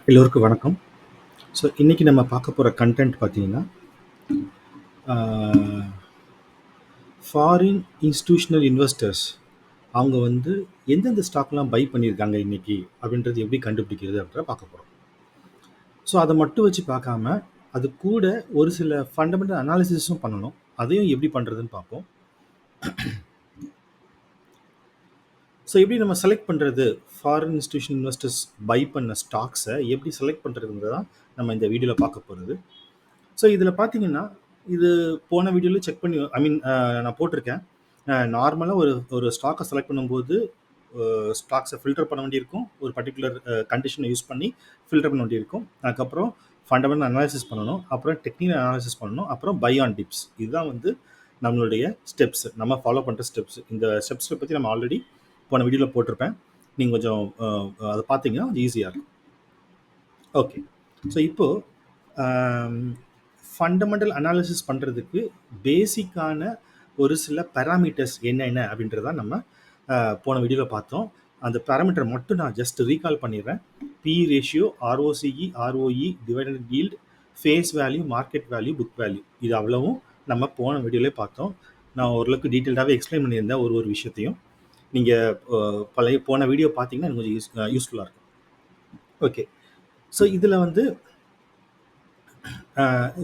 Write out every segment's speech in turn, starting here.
எல்லோருக்கும் வணக்கம். ஸோ இன்றைக்கி நம்ம பார்க்க போகிற கண்டென்ட் பார்த்தீங்கன்னா ஃபாரின் இன்ஸ்டிடியூஷனல் இன்வெஸ்டர்ஸ் அவங்க வந்து எந்தெந்த ஸ்டாக்லாம் பை பண்ணியிருக்காங்க இன்றைக்கி அப்படின்றது எப்படி கண்டுபிடிக்கிறது அப்படின்றத பார்க்க போகிறோம். ஸோ அதை மட்டும் வச்சு பார்க்காம அது கூட ஒரு சில ஃபண்டமெண்டல் அனாலிசிஸும் பண்ணணும். அதையும் எப்படி பண்ணுறதுன்னு பார்ப்போம். ஸோ எப்படி நம்ம செலக்ட் பண்ணுறது, ஃபாரின் இன்ஸ்டிடியூஷன் இன்வெஸ்டர்ஸ் பை பண்ண ஸ்டாக்ஸை எப்படி செலக்ட் பண்ணுறதுங்கிறது தான் நம்ம இந்த வீடியோவில் பார்க்க போகிறது. ஸோ இதில் பார்த்தீங்கன்னா இது போன வீடியோவில் செக் பண்ணி நான் போட்டிருக்கேன். நார்மலாக ஒரு ஸ்டாக்கை செலக்ட் பண்ணும்போது ஸ்டாக்ஸை ஃபில்டர் பண்ண வேண்டியிருக்கும். ஒரு பர்டிகுலர் கண்டிஷனை யூஸ் பண்ணி ஃபில்டர் பண்ண வேண்டியிருக்கும். அதுக்கப்புறம் ஃபண்டமெண்டல் அனாலிசிஸ் பண்ணணும், அப்புறம் டெக்னிக்கல் அனாலிசிஸ் பண்ணணும், அப்புறம் பை ஆன் டிப்ஸ். இதுதான் வந்து நம்மளுடைய ஸ்டெப்ஸ், நம்ம ஃபாலோ பண்ணுற ஸ்டெப்ஸ். இந்த ஸ்டெப்ஸை பற்றி நம்ம ஆல்ரெடி போன வீடியோவில் போட்டிருப்பேன். நீங்கள் கொஞ்சம் அதை பார்த்தீங்கன்னா அது ஈஸியாக இருக்கும். ஓகே, ஸோ இப்போது ஃபண்டமெண்டல் அனாலிசிஸ் பண்ணுறதுக்கு பேசிக்கான ஒரு சில பேராமீட்டர்ஸ் என்னென்ன அப்படின்றத நம்ம போன வீடியோவில் பார்த்தோம். அந்த பேராமீட்டர் மட்டும் நான் ஜஸ்ட் ரீகால் பண்ணிடுறேன். பி ரேஷியோ, ஆர்ஓசிஇ, ஆர்ஓஇ, டிவைடட் yield, face value, market value, book value, இது அவ்வளவும் நம்ம போன வீடியோவிலே பார்த்தோம். நான் ஓரளவுக்கு டீட்டெயில்டாகவே எக்ஸ்பிளைன் பண்ணியிருந்தேன் ஒரு விஷயத்தையும். நீங்கள் போன வீடியோ பார்த்தீங்கன்னா எனக்கு கொஞ்சம் யூஸ்ஃபுல்லாக இருக்கும். ஓகே, ஸோ இதில் வந்து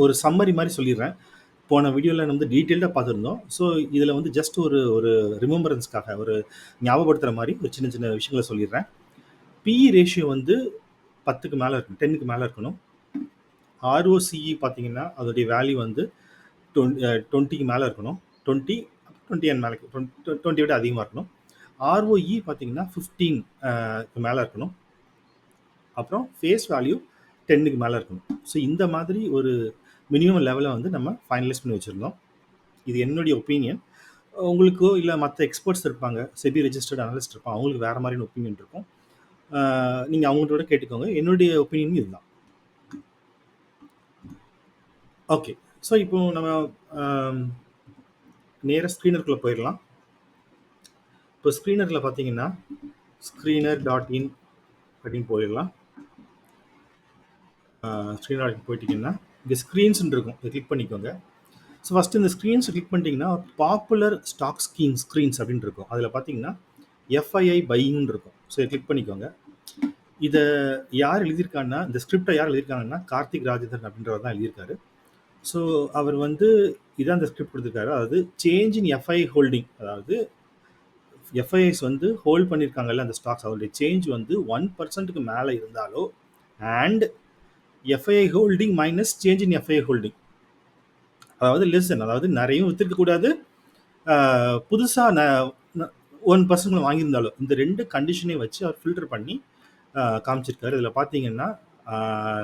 ஒரு சம்மரி மாதிரி சொல்லிடுறேன். போன வீடியோவில் வந்து டீட்டெயில்டாக பார்த்துருந்தோம். ஸோ இதில் வந்து ஜஸ்ட் ஒரு ரிமெம்பரன்ஸ்க்காக, ஒரு ஞாபகப்படுத்துகிற மாதிரி ஒரு சின்ன சின்ன விஷயங்களை சொல்லிடுறேன். பிஇ ரேஷியோ வந்து 10க்கு மேலே இருக்கணும், 10க்கு மேலே இருக்கணும். ஆர்ஓசிஇ பார்த்தீங்கன்னா அதோடைய வேல்யூ வந்து 20க்கு மேலே இருக்கணும். 20 அண்ட் மேலே, 20 விட அதிகமாக இருக்கணும். ஆர்ஓஇ பார்த்தீங்கன்னா 15க்கு மேலே இருக்கணும். அப்புறம் ஃபேஸ் வேல்யூ 10க்கு மேலே இருக்கணும். ஸோ இந்த மாதிரி ஒரு மினிமம் லெவலை வந்து நம்ம ஃபைனலைஸ் பண்ணி வச்சுருந்தோம். இது என்னுடைய ஒப்பீனியன். உங்களுக்கோ இல்லை மற்ற எக்ஸ்பர்ட்ஸ் இருப்பாங்க, செபி ரெஜிஸ்டர்ட் அனலிஸ்ட் இருப்பாங்க, அவங்களுக்கு வேறு மாதிரியான ஒப்பீனியன் இருக்கும். நீங்கள் அவங்களோட கேட்டுக்கோங்க. என்னுடைய ஒப்பீனியன் இதுதான். ஓகே, ஸோ இப்போ நம்ம நேராக ஸ்க்ரீனருக்குள்ளே போயிடலாம். இப்போ ஸ்க்ரீனரில் பார்த்தீங்கன்னா screener.in அப்படின்னு போயிடலாம். ஸ்க்ரீனர் போயிட்டீங்கன்னா இங்கே ஸ்க்ரீன்ஸ்ன்னு இருக்கும், இதை கிளிக் பண்ணிக்கோங்க. ஸோ ஃபஸ்ட்டு இந்த ஸ்க்ரீன்ஸ் கிளிக் பண்ணிட்டீங்கன்னா பாப்புலர் ஸ்டாக் ஸ்க்ரீன்ஸ் அப்படின்னு இருக்கும். அதில் பார்த்தீங்கன்னா FII பையிங்னு இருக்கும். ஸோ இதை கிளிக் பண்ணிக்கோங்க. இதை யார் எழுதியிருக்காங்கன்னா, இந்த ஸ்கிரிப்டை யார் எழுதியிருக்காங்கன்னா கார்த்திக் ராஜேந்திரன் அப்படின்றவர் தான் எழுதியிருக்காரு. ஸோ அவர் வந்து இதான் இந்த ஸ்கிரிப்ட் கொடுத்துருக்காரு. அதாவது சேஞ்ச் இன் FII ஹோல்டிங், அதாவது FIIs வந்து ஹோல்ட் பண்ணியிருக்காங்கல்ல அந்த ஸ்டாக்ஸ், அதோடைய சேஞ்ச் வந்து 1%க்கு மேலே இருந்தாலோ and FII holding minus change in FII holding, அதாவது லெசன், அதாவது நிறைய விற்றுக்கக்கூடாது, புதுசாக 1% வாங்கியிருந்தாலும், இந்த 2 கண்டிஷனை வச்சு அவர் ஃபில்டர் பண்ணி காமிச்சிருக்காரு. இதில் பார்த்தீங்கன்னா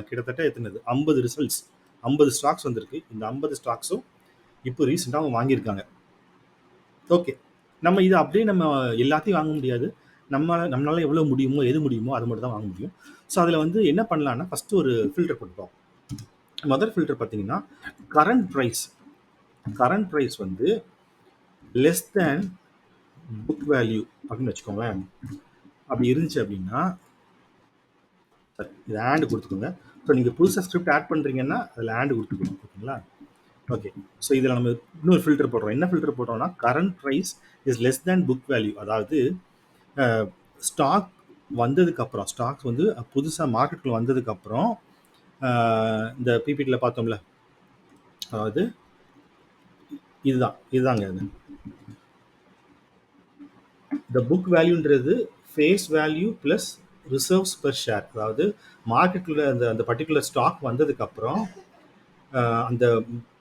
கிட்டத்தட்ட எத்தனைது 50 ரிசல்ட்ஸ், 50 ஸ்டாக்ஸ் வந்திருக்கு. இந்த 50 ஸ்டாக்ஸும் இப்போ ரீசெண்டாக அவங்க வாங்கியிருக்காங்க. ஓகே, நம்ம இதை அப்படியே நம்ம எல்லாத்தையும் வாங்க முடியாது. நம்மளால எவ்வளோ முடியுமோ, எது முடியுமோ அதை மட்டும் தான் வாங்க முடியும். ஸோ அதில் வந்து என்ன பண்ணலான்னா, ஃபஸ்ட்டு ஒரு ஃபில்டர் கொடுப்போம். முதல் ஃபில்டர் பார்த்தீங்கன்னா கரண்ட் ப்ரைஸ் வந்து லெஸ் தேன் புக் வேல்யூ அப்படின்னு வச்சுக்கோங்களேன். அப்படி இருந்துச்சு அப்படின்னா இது ஆண்டு கொடுத்துக்கோங்க. ஸோ நீங்கள் புதுசாக ஸ்கிரிப்ட் ஆட் பண்ணுறீங்கன்னா அதில் ஆண்டு கொடுத்துக்கணும். ஓகேங்களா? ஓகே, ஸோ இதில் நம்ம இன்னொரு ஃபில்டர் போடுறோம். என்ன ஃபில்டர் போடுறோம்னா current price is less than book value. அதாவது ஸ்டாக் வந்ததுக்கப்புறம், ஸ்டாக்ஸ் வந்து புதுசாக மார்க்கெட்டில் வந்ததுக்கப்புறம் இந்த பிபிடியில் பார்த்தோம்ல, அதாவது இதுதாங்க அது. இந்த புக் வேல்யூன்றது face value plus reserves per share. அதாவது மார்க்கெட்டில் அந்த பர்டிகுலர் ஸ்டாக் வந்ததுக்கப்புறம் அந்த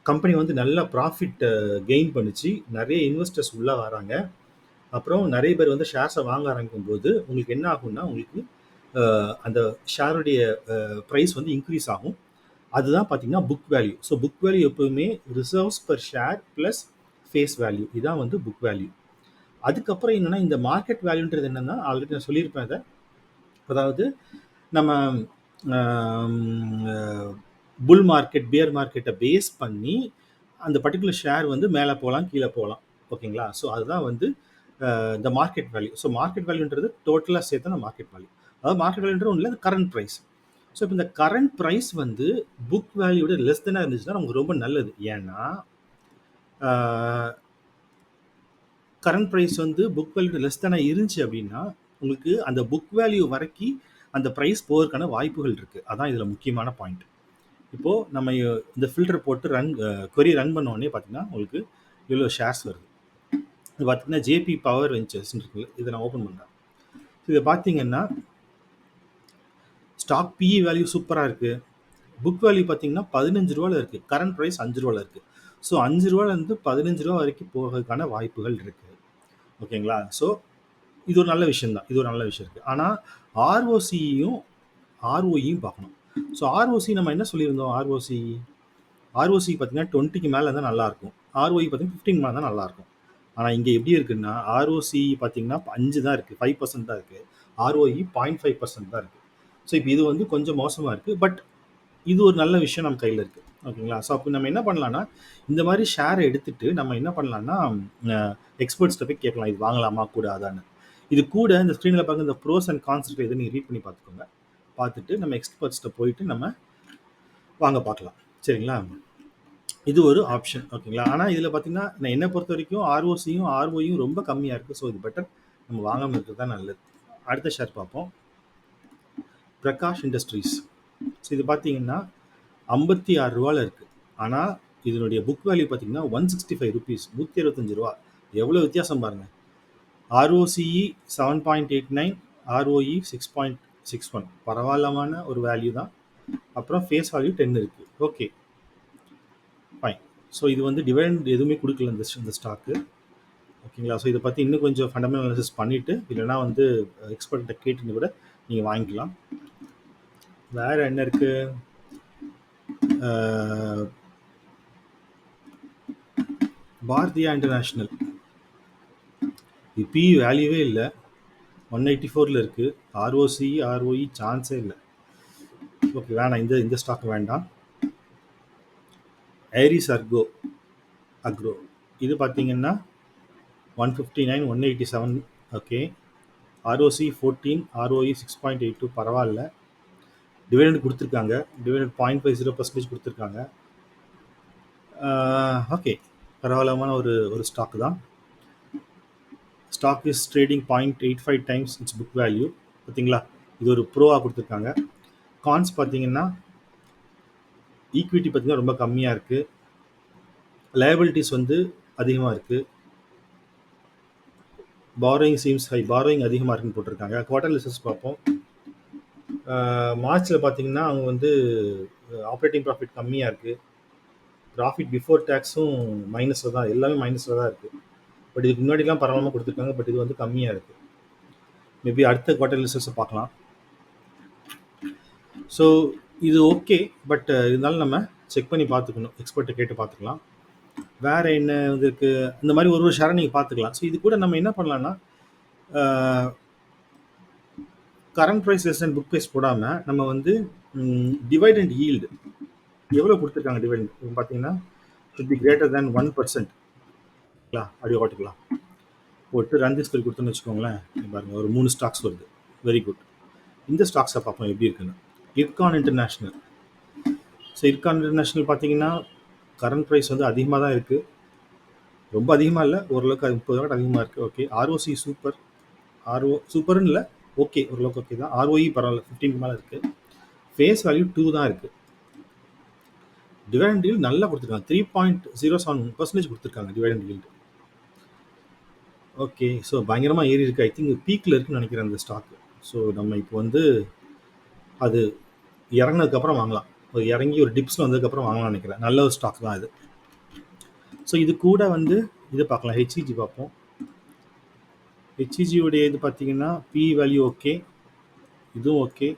கம்பெனி வந்து நல்ல ப்ராஃபிட் கெயின் பண்ணிச்சு, நிறைய இன்வெஸ்டர்ஸ் உள்ளே வராங்க, அப்புறம் நிறைய பேர் வந்து ஷேர்ஸை வாங்க ஆரம்பிக்கும் போது உங்களுக்கு என்ன ஆகும்னா, உங்களுக்கு அந்த ஷேருடைய ப்ரைஸ் வந்து இன்க்ரீஸ் ஆகும். அதுதான் பார்த்தீங்கன்னா book value. So book value எப்போவுமே reserves per share plus face value, இதான் வந்து புக் வேல்யூ. அதுக்கப்புறம் என்னென்னா இந்த மார்க்கெட் வேல்யூன்றது என்னென்னா, ஆல்ரெடி நான் சொல்லியிருப்பேன் அதை. அதாவது நம்ம புல் மார்க்கெட், பியர் மார்க்கெட்டை பேஸ் பண்ணி அந்த பர்டிகுலர் ஷேர் வந்து மேலே போகலாம், கீழே போகலாம். ஓகேங்களா? ஸோ அதுதான் வந்து இந்த மார்க்கெட் வேல்யூ. ஸோ மார்க்கெட் வேல்யூன்றது டோட்டலாக சேர்த்து மார்க்கெட் வேல்யூ. அதாவது மார்க்கெட் வேல்யூன்றது ஒன்றும் இல்லை, கரண்ட் ப்ரைஸ். ஸோ இப்போ இந்த கரண்ட் ப்ரைஸ் வந்து புக் வேல்யூட லெஸ் தெனாக இருந்துச்சுன்னா நமக்கு ரொம்ப நல்லது. ஏன்னா கரண்ட் ப்ரைஸ் வந்து புக் வேல்யூட லெஸ் தெனாக இருந்துச்சு அப்படின்னா உங்களுக்கு அந்த புக் வேல்யூ வரைக்கும் அந்த ப்ரைஸ் போகிறதுக்கான வாய்ப்புகள் இருக்குது. அதான் இதில் முக்கியமான பாயிண்ட். இப்போது நம்ம இந்த ஃபில்டர் போட்டு கொரி ரன் பண்ண உடனே பார்த்தீங்கன்னா உங்களுக்கு இவ்வளோ ஷேர்ஸ் வருது. இது பார்த்தீங்கன்னா ஜேபி பவர் வெஞ்சர்ஸ் இருக்குல்ல, இதை நான் ஓப்பன் பண்ணுறேன். இதை பார்த்தீங்கன்னா ஸ்டாக் பிஇ வேல்யூ சூப்பராக இருக்குது. புக் வேல்யூ பார்த்தீங்கன்னா 15 ரூபாயில் இருக்குது. கரண்ட் ப்ரைஸ் 5 ரூபாயில் இருக்குது. ஸோ 5 ரூபாலேருந்து 15 ரூபா வரைக்கும் போகிறதுக்கான வாய்ப்புகள் இருக்குது. ஓகேங்களா? ஸோ இது ஒரு நல்ல விஷயம் தான். இது ஒரு நல்ல விஷயம் இருக்குது. ஆனால் ஆர்ஓசியும் ஆர்ஓஇயும் பார்க்கணும். ஸோ ஆர்ஓசி நம்ம என்ன சொல்லியிருந்தோம்? ஆர்ஓசி பார்த்தீங்கன்னா 20க்கு மேலே இருந்தால் நல்லாயிருக்கும். ஆர்ஓஇ பார்த்தீங்கன்னா 15 மேலே தான் நல்லாயிருக்கும். ஆனால் இங்கே எப்படி இருக்குன்னா ஆர்ஓசி பார்த்தீங்கன்னா 5 தான் இருக்குது, 5% தான் இருக்குது. ஆர்ஓஇ 0.5% தான் இருக்குது. ஸோ இப்போ இது வந்து கொஞ்சம் மோசமாக இருக்குது. பட் இது ஒரு நல்ல விஷயம் நம்ம கையில் இருக்குது. ஓகேங்களா? ஸோ அப்போ நம்ம என்ன பண்ணலாம்னா இந்த மாதிரி ஷேரை எடுத்துட்டு நம்ம என்ன பண்ணலாம்னா எக்ஸ்பர்ட்ஸ்கிட்ட போய் கேட்கலாம், இது வாங்கலாமா கூடாதான்னு. இது கூட இந்த ஸ்க்ரீனில் பார்க்க இந்த ப்ரோஸ் அண்ட் கான்ஸ் இதை நீங்கள் ரீட் பண்ணி பார்த்துக்கோங்க. பார்த்துட்டு நம்ம எக்ஸ்பர்ட்ஸ்கிட்ட போயிட்டு நம்ம வாங்க பார்க்கலாம். சரிங்களா? இது ஒரு ஆப்ஷன். ஓகேங்களா? ஆனால் இதில் பார்த்தீங்கன்னா நான் என்னை பொறுத்த வரைக்கும் ஆர்ஓசியும் ஆர்ஓயும் ரொம்ப கம்மியாக இருக்குது. ஸோ இது பெட்டர் நம்ம வாங்காமல் இருக்கிறது தான் நல்லது. அடுத்த ஷேர் பார்ப்போம். பிரகாஷ் இண்டஸ்ட்ரீஸ். ஸோ இது பார்த்தீங்கன்னா 56 ரூபாயில் இருக்குது. ஆனால் இதனுடைய புக் வேல்யூ பார்த்தீங்கன்னா 165 ருபீஸ், 125 ரூபா. எவ்வளோ வித்தியாசம் பாருங்கள். ROCE 7.89, ROE 6.61. பரவாயில்லமான ஒரு வேல்யூ தான். அப்புறம் ஃபேஸ் வேல்யூ 10 இருக்குது. Okay, fine. ஸோ இது வந்து டிவிடெண்ட் எதுவுமே கொடுக்கல இந்த ஸ்டாக்கு. ஓகேங்களா? ஸோ இதை பற்றி இன்னும் கொஞ்சம் ஃபண்டமெண்டல் அனாலிசிஸ் பண்ணிவிட்டு இல்லைனா வந்து எக்ஸ்பர்ட்டை கேட்டுன்னு கூட நீங்கள் வாங்கிக்கலாம். வேறு என்ன இருக்குது? பாரதியா இன்டர்நேஷ்னல். இப்போ வேல்யூவே இல்லை, 184 இருக்குது. ஆர்ஓசி ஆர்ஓஇ சான்ஸே இல்லை. ஓகே, வேணாம், இந்த ஸ்டாக் வேண்டாம். ஏரிஸ் அக்ரோ இது பார்த்தீங்கன்னா 159, 187. Okay, ROC 14, ROE 6.82. பரவாயில்ல. டிவிடெண்ட் கொடுத்துருக்காங்க. டிவிடெண்ட் 0.50% கொடுத்துருக்காங்க. ஓகே, பரவாயில்லமான ஒரு ஸ்டாக் தான். Stock is trading 0.85 times its book value. பார்த்தீங்களா? இது ஒரு ப்ரோவாக கொடுத்துருக்காங்க. கான்ஸ் பார்த்தீங்கன்னா ஈக்விட்டி பார்த்தீங்கன்னா ரொம்ப கம்மியாக இருக்குது. லயபிலிட்டிஸ் வந்து அதிகமாக இருக்குது. பாரோயிங் சீம்ஸ் ஹை, பாரோயிங் அதிகமாக இருக்குன்னு போட்டிருக்காங்க. குவார்டர் ரிசல்ட்ஸ் பார்ப்போம். மார்ச்சில் பார்த்தீங்கன்னா அவங்க வந்து ஆப்ரேட்டிங் ப்ராஃபிட் கம்மியாக இருக்குது. ப்ராஃபிட் பிஃபோர் டேக்ஸும் மைனஸில் தான், எல்லாமே மைனஸில் தான் இருக்குது. பட் இதுக்கு முன்னாடிலாம் பரவாயில்லாமல் கொடுத்துருக்காங்க. பட் இது வந்து கம்மியாக இருக்குது. மேபி அடுத்த குவார்டர் ரிசல்ட்ஸை பார்க்கலாம். ஸோ இது ஓகே, பட் இருந்தாலும் நம்ம செக் பண்ணி பார்த்துக்கணும், எக்ஸ்பர்ட்டை கேட்டு பார்த்துக்கலாம். வேறு என்ன இதுக்கு இந்த மாதிரி ஒரு ஷேரை நீங்கள் பார்த்துக்கலாம். ஸோ இது கூட நம்ம என்ன பண்ணலான்னா current price less and book price போடாமல் நம்ம வந்து டிவைடெண்ட் ஈல்டு எவ்வளோ கொடுத்துருக்காங்க டிவைடெண்ட் பார்த்தீங்கன்னா should be greater than 1%. அப்படியே ஓட்டுக்கலாம். போட்டு ரன் திஸ் கொடுத்துன்னு வச்சுக்கோங்களேன். பாருங்கள், ஒரு 3 ஸ்டாக்ஸ் வருது. Very good. இந்த ஸ்டாக்ஸை பார்ப்போம் எப்படி இருக்குன்னு. Ircon international. So Ircon international பார்த்தீங்கன்னா கரண்ட் ப்ரைஸ் வந்து அதிகமாக தான் இருக்குது. ரொம்ப அதிகமாக இல்லை, ஓரளவுக்கு 30 அதிகமாக இருக்குது. Okay, ROC super. சூப்பர்னு இல்லை, ஓகே, ஓரளவுக்கு ஓகே தான். ஆர்ஓஇ பரவாயில்ல, 15 மேலே இருக்குது. ஃபேஸ் வேல்யூ 2 தான் இருக்குது. டிவைடெண்ட் ஈல்டு நல்லா கொடுத்துருக்காங்க. 3.07% கொடுத்துருக்காங்க டிவைடெண்ட் ஈல்டு. ஓகே, ஸோ பயங்கரமாக ஏறி இருக்குது. ஐ திங்க் பீக்கில் இருக்குன்னு நினைக்கிறேன் அந்த ஸ்டாக்கு. ஸோ நம்ம இப்போ வந்து அது இறங்கினதுக்கப்புறம் வாங்கலாம். ஒரு இறங்கி ஒரு டிப்ஸில் வந்ததுக்கப்புறம் வாங்கலாம்னு நினைக்கிறேன். நல்ல ஒரு ஸ்டாக் தான் இது. ஸோ இது கூட வந்து இது பார்க்கலாம். ஹெச்இஜி பார்ப்போம். ஹெச்இஜியோடைய இது பார்த்தீங்கன்னா பி வேல்யூ ஓகே, இதுவும் ஓகே,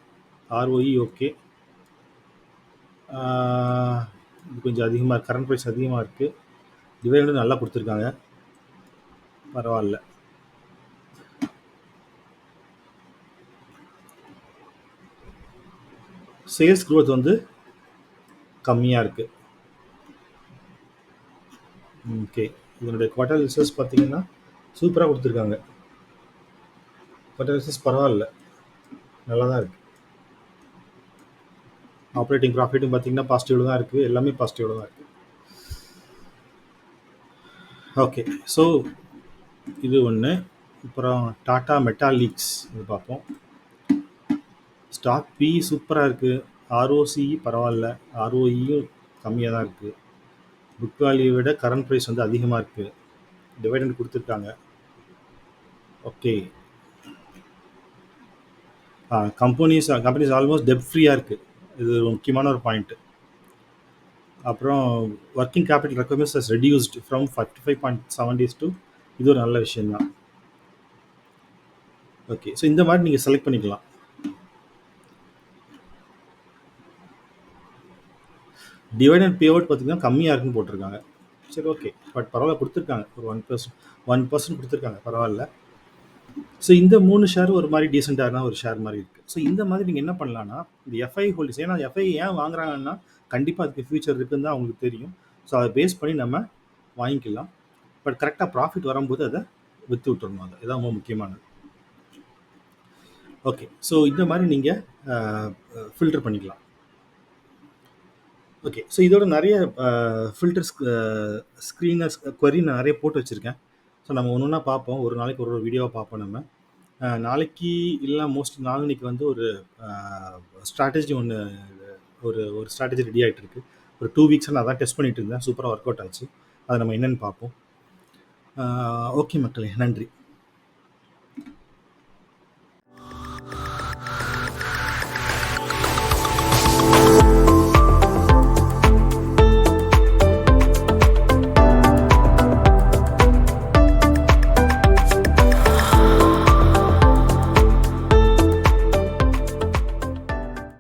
ஆர்ஓஇ ஓகே. இது கொஞ்சம் அதிகமாக, கரண்ட் ப்ரைஸ் அதிகமாக இருக்குது. டிவைடெண்ட் நல்லா கொடுத்துருக்காங்க, பரவாயில்ல. சேல்ஸ் க்ரோத் வந்து கம்மியாக இருக்குது. ஓகே, இதனுடைய குவார்டர் ரிசல்ட்ஸ் பார்த்தீங்கன்னா சூப்பராக கொடுத்துருக்காங்க. குவார்டர் ரிசல்ட்ஸ் பரவாயில்ல, நல்லா தான் இருக்குது. ஆப்ரேட்டிங் ப்ராஃபிட்டும் பார்த்தீங்கன்னா பாசிட்டிவ்ல தான் இருக்குது, எல்லாமே பாசிட்டிவ்ல தான் இருக்குது. ஓகே, ஸோ இது ஒன்று. அப்புறம் டாடா மெட்டாலிக்ஸ் இது பார்ப்போம். ஸ்டாக் பி சூப்பராக இருக்குது, ஆர்ஓசி பரவாயில்ல, ஆர்ஓஇயும் கம்மியாக தான் இருக்குது. புக் வேல்யூ விட கரண்ட் ப்ரைஸ் வந்து அதிகமாக இருக்குது. டிவைடண்ட் கொடுத்துருக்காங்க. ஓகே, கம்பெனிஸ் ஆல்மோஸ்ட் டெப் ஃப்ரீயாக இருக்குது, இது ஒரு முக்கியமான ஒரு பாயிண்ட்டு. அப்புறம் working capital requirements has reduced from 55.7 days to இது ஒரு நல்ல விஷயம்தான். ஓகே, ஸோ இந்த மாதிரி நீங்கள் செலக்ட் பண்ணிக்கலாம். டிவைடண்ட் பே அவுட் பார்த்தீங்கன்னா கம்மியாக இருக்குன்னு போட்டிருக்காங்க. சரி, ஓகே, பட் பரவாயில்ல, கொடுத்துருக்காங்க ஒரு 1% கொடுத்துருக்காங்க, பரவாயில்ல. ஸோ இந்த 3 ஷேர் ஒரு மாதிரி டீசெண்டான ஒரு ஷேர் மாதிரி இருக்குது. ஸோ இந்த மாதிரி நீங்கள் என்ன பண்ணலான்னா, இந்த எஃப்ஐ ஹோல்டர்ஸ், ஏன்னா எஃப்ஐ ஏன் வாங்குறாங்கன்னா கண்டிப்பாக அதுக்கு ஃபியூச்சர் இருக்குன்னு தான் அவங்களுக்கு தெரியும். ஸோ அதை பேஸ் பண்ணி நம்ம வாங்கிக்கலாம். பட் கரெக்டாக ப்ராஃபிட் வரும்போது அதை விற்று விட்டுறணும். அதை இதான் ரொம்ப முக்கியமானது. ஓகே, ஸோ இந்த மாதிரி நீங்கள் ஃபில்டர் பண்ணிக்கலாம். ஓகே, ஸோ இதோட நிறைய ஃபில்டர்ஸ் ஸ்க்ரீனர்ஸ் query நான் நிறைய போட்டு வச்சுருக்கேன். ஸோ நம்ம ஒன்று ஒன்றா பார்ப்போம், ஒரு நாளைக்கு ஒரு வீடியோவாக பார்ப்போம். நம்ம நாளைக்கு இல்லை மோஸ்ட்லி நாளைக்கு வந்து ஒரு ஸ்ட்ராட்டஜி ஒன்று, ஒரு ஒரு ஸ்ட்ராட்டஜி ரெடி ஆகிட்டு இருக்கு. ஒரு 2 வீக்ஸாக நான் அதான் டெஸ்ட் பண்ணிட்டு இருந்தேன், சூப்பராக ஒர்க் அவுட் ஆச்சு. அதை நம்ம என்னென்னு பார்ப்போம். ஓகே மக்களே, நன்றி.